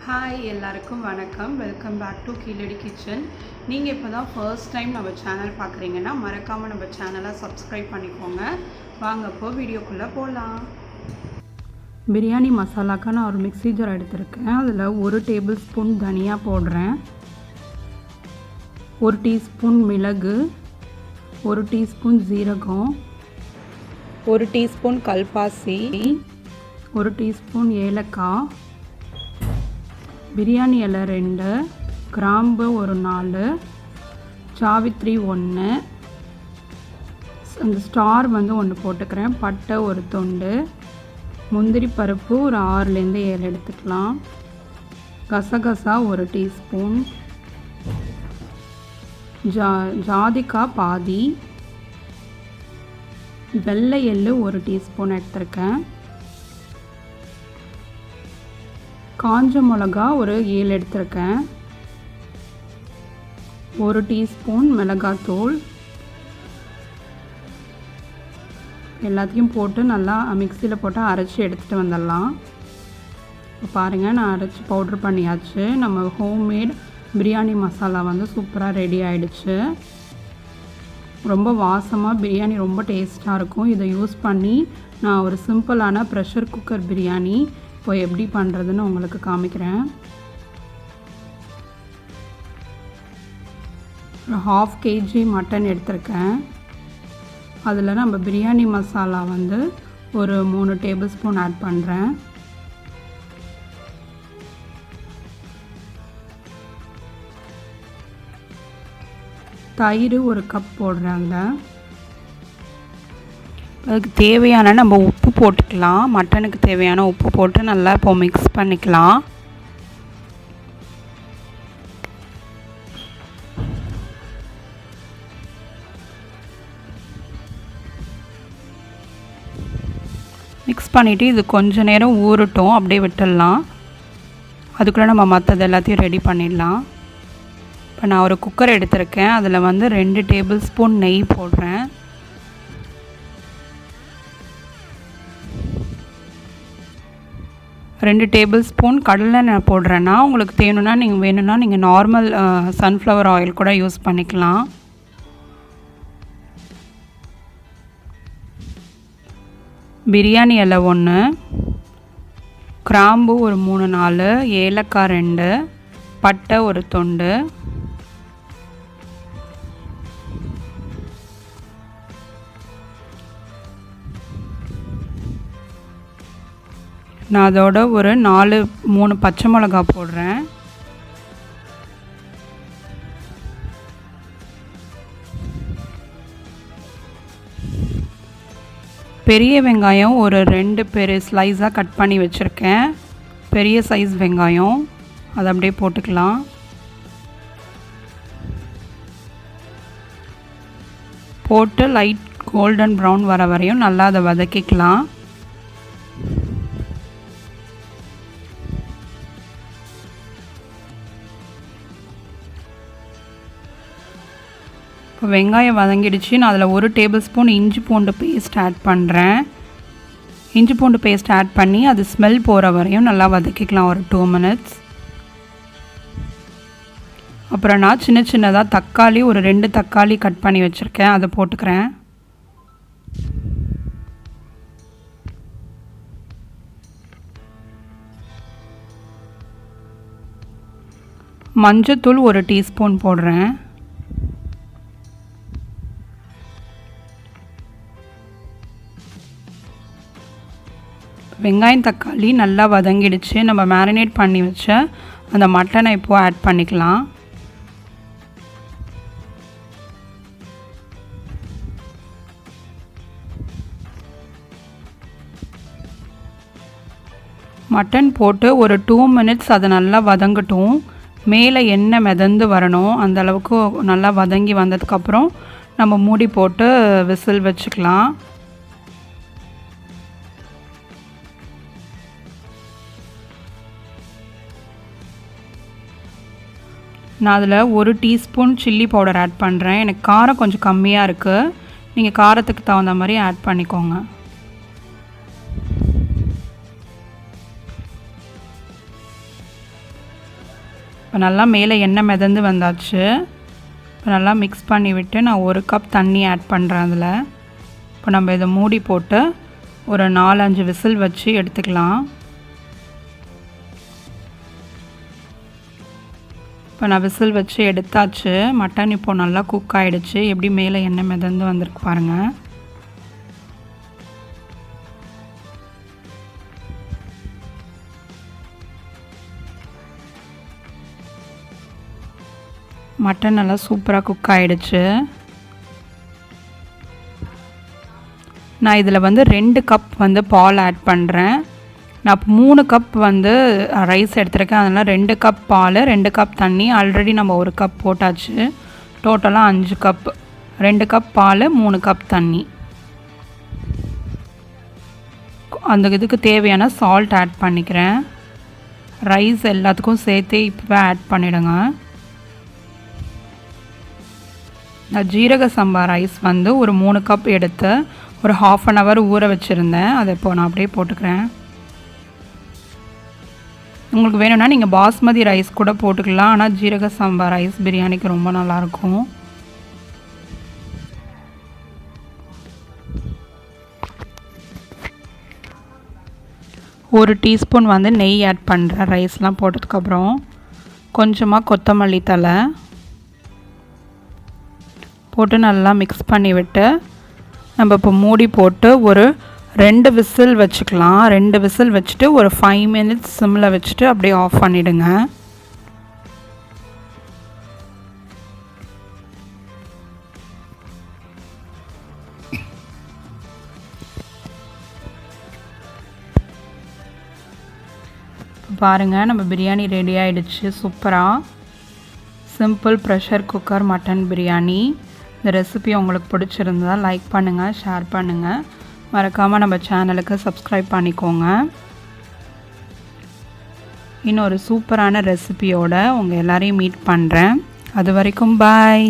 Hi எல்லாருக்கும் வணக்கம். Welcome back to Keezhadi kitchen. நீங்கள் இப்போ தான் ஃபர்ஸ்ட் டைம் நம்ம சேனல் பார்க்குறீங்கன்னா மறக்காமல் நம்ம சேனலை சப்ஸ்கிரைப் பண்ணிக்கோங்க. வாங்க இப்போ வீடியோக்குள்ளே போகலாம். பிரியாணி மசாலாக்காக நான் ஒரு மிக்ஸி ஜார் எடுத்திருக்கேன். அதில் 1 டேபிள் ஸ்பூன் தனியா போடுறேன், 1 டீஸ்பூன் மிளகு, 1 டீஸ்பூன் ஜீரகம், 1 டீஸ்பூன் கல்பாசி, 1 டீஸ்பூன் ஏலக்காய், பிரியாணி இலை 2, கிராம்பு ஒரு 4, சாவித்ரி 1, அந்த ஸ்டார் வந்து 1 போட்டுக்கிறேன், பட்டை ஒரு துண்டு, முந்திரி பருப்பு ஒரு 6லேருந்து 7 எடுத்துக்கலாம், கசகசா 1 டீஸ்பூன், ஜாதிக்காய் பாதி, வெள்ளை எள்ளு 1 டீஸ்பூன் எடுத்திருக்கேன், காஞ்ச மிளகா ஒரு 7 எடுத்திருக்கேன், 1 டீஸ்பூன் மிளகாத்தூள். எல்லாத்தையும் போட்டு நல்லா மிக்சியில் போட்டு அரைச்சி எடுத்துகிட்டு வந்துடலாம். இப்போ பாருங்கள், நான் அரைச்சி பவுட்ரு பண்ணியாச்சு. நம்ம ஹோம்மேட் பிரியாணி மசாலா வந்து சூப்பராக ரெடி ஆகிடுச்சு. ரொம்ப வாசமாக பிரியாணி ரொம்ப டேஸ்ட்டாக இருக்கும். இதை யூஸ் பண்ணி நான் ஒரு சிம்பிளான ப்ரெஷர் குக்கர் பிரியாணி இப்போ எப்படி பண்ணுறதுன்னு உங்களுக்கு காமிக்கிறேன். ஒரு 1/2 kg மட்டன் எடுத்திருக்கேன். அதில் நம்ம பிரியாணி மசாலா வந்து ஒரு 3 டேபிள் ஸ்பூன் ஆட் பண்ணுறேன். தயிர் 1 கப் போடுறேன். அதில் அதுக்கு தேவையான நம்ம உப்பு போட்டுக்கலாம். மட்டனுக்கு தேவையான உப்பு போட்டு நல்லா இப்போ மிக்ஸ் பண்ணிக்கலாம். மிக்ஸ் பண்ணிவிட்டு இது கொஞ்ச நேரம் ஊறட்டும், அப்படியே விட்டுடலாம். அதுக்குள்ளே நம்ம மற்றது எல்லாத்தையும் ரெடி பண்ணிடலாம். இப்போ நான் ஒரு குக்கர் எடுத்திருக்கேன். அதில் வந்து 2 டேபிள் ஸ்பூன் நெய் போடுறேன். 2 டேபிள் ஸ்பூன் கடலெண்ணெய் போடுறேன்னா, உங்களுக்கு வேணும்னா நீங்கள் நார்மல் சன்ஃப்ளவர் ஆயில் கூட யூஸ் பண்ணிக்கலாம். பிரியாணி இலை 1, கிராம்பு ஒரு 3-4, ஏலக்காய் 2, பட்டை ஒரு துண்டு, நான் அதோட ஒரு 3 பச்சை மிளகா போடுறேன். பெரிய வெங்காயம் ஒரு 2 பெரிய ஸ்லைஸாக கட் பண்ணி வச்சுருக்கேன். பெரிய சைஸ் வெங்காயம் அதை அப்படியே போட்டுக்கலாம். போட்டு லைட் கோல்டன் ப்ரௌன் வர வரையும் நல்லா அதை வதக்கிக்கலாம். இப்போ வெங்காயம் வதங்கிடுச்சு. நான் அதில் 1 டேபிள் ஸ்பூன் இஞ்சி பூண்டு பேஸ்ட் ஆட் பண்ணுறேன். இஞ்சி பூண்டு பேஸ்ட் ஆட் பண்ணி அது ஸ்மெல் போகிற வரையும் நல்லா வதக்கிக்கலாம் ஒரு 2 மினிட்ஸ். அப்புறம் நான் சின்னதாக தக்காளி ஒரு 2 தக்காளி கட் பண்ணி வச்சுருக்கேன், அதை போட்டுக்கிறேன். மஞ்சத்தூள் 1 டீஸ்பூன் போடுறேன். வெங்காயம் தக்காளி நல்லா வதங்கிடுச்சு. நம்ம மேரினேட் பண்ணி வச்ச அந்த மட்டனை இப்போது ஆட் பண்ணிக்கலாம். மட்டன் போட்டு ஒரு 2 மினிட்ஸ் அதை நல்லா வதங்கட்டும். மேலே எண்ணெய் மிதந்து வரணும். அந்த அளவுக்கு நல்லா வதங்கி வந்ததுக்கப்புறம் நம்ம மூடி போட்டு விசில் வச்சுக்கலாம். நான் அதில் 1 டீஸ்பூன் சில்லி பவுடர் ஆட் பண்ணுறேன். எனக்கு காரம் கொஞ்சம் கம்மியாக இருக்குது. நீங்கள் காரத்துக்கு தகுந்த மாதிரி ஆட் பண்ணிக்கோங்க. இப்போ நல்லா மேலே எண்ணெய் மிதந்து வந்தாச்சு. இப்போ நல்லா மிக்ஸ் பண்ணி விட்டு நான் 1 கப் தண்ணி ஆட் பண்ணுறேன் அதில். இப்போ நம்ம இதை மூடி போட்டு ஒரு 4-5 விசில் வச்சு எடுத்துக்கலாம். இப்போ நான் விசில் வச்சு எடுத்தாச்சு. மட்டன் இப்போது நல்லா குக் ஆகிடுச்சு. எப்படி மேலே எண்ணெய் மிதந்து வந்திருக்கு பாருங்கள். மட்டன் நல்லா சூப்பராக குக் ஆகிடுச்சு. நான் இதில் வந்து 2 கப் வந்து பால் ஆட் பண்ணுறேன். நான் 3 கப் வந்து ரைஸ் எடுத்துருக்கேன். அதனால் 2 கப் பால், 2 கப் தண்ணி. ஆல்ரெடி நம்ம 1 கப் போட்டாச்சு. டோட்டலாக 5 கப். 2 கப் பால், 3 கப் தண்ணி. அந்த இதுக்கு தேவையான சால்ட் ஆட் பண்ணிக்கிறேன். ரைஸ் எல்லாத்துக்கும் சேர்த்து இப்போவே ஆட் பண்ணிவிடுங்க. நான் ஜீரக சம்பா ரைஸ் வந்து ஒரு 3 கப் எடுத்து ஒரு 1/2 hour ஊற வச்சுருந்தேன். அதை இப்போது நான் அப்படியே போட்டுக்கிறேன். உங்களுக்கு வேணும்னா நீங்கள் பாஸ்மதி ரைஸ் கூட போட்டுக்கலாம். ஆனால் ஜீரக சம்பா ரைஸ் பிரியாணிக்கு ரொம்ப நல்லாயிருக்கும். ஒரு டீஸ்பூன் வந்து நெய் ஆட் பண்ணுறேன். ரைஸ்லாம் போட்டதுக்கப்புறம் கொஞ்சமாக கொத்தமல்லி தழை போட்டு நல்லா மிக்ஸ் பண்ணி விட்டு நம்ம இப்போ மூடி போட்டு ஒரு 2 விசில் வச்சுக்கலாம். 2 விசில் வச்சுட்டு ஒரு 5 minutes சிம்மில் வச்சுட்டு அப்படியே ஆஃப் பண்ணிவிடுங்க. பாருங்கள், நம்ம பிரியாணி ரெடி ஆகிடுச்சு. சூப்பராக simple pressure cooker mutton biryani. இந்த ரெசிபி உங்களுக்கு பிடிச்சிருந்தா லைக் பண்ணுங்கள், ஷேர் பண்ணுங்கள். மறக்காமல் நம்ம சேனலுக்கு சப்ஸ்கிரைப் பண்ணிக்கோங்க. இன்னொரு சூப்பரான ரெசிபியோடு உங்கள் எல்லாரையும் மீட் பண்ணுறேன். அது வரைக்கும் பாய்.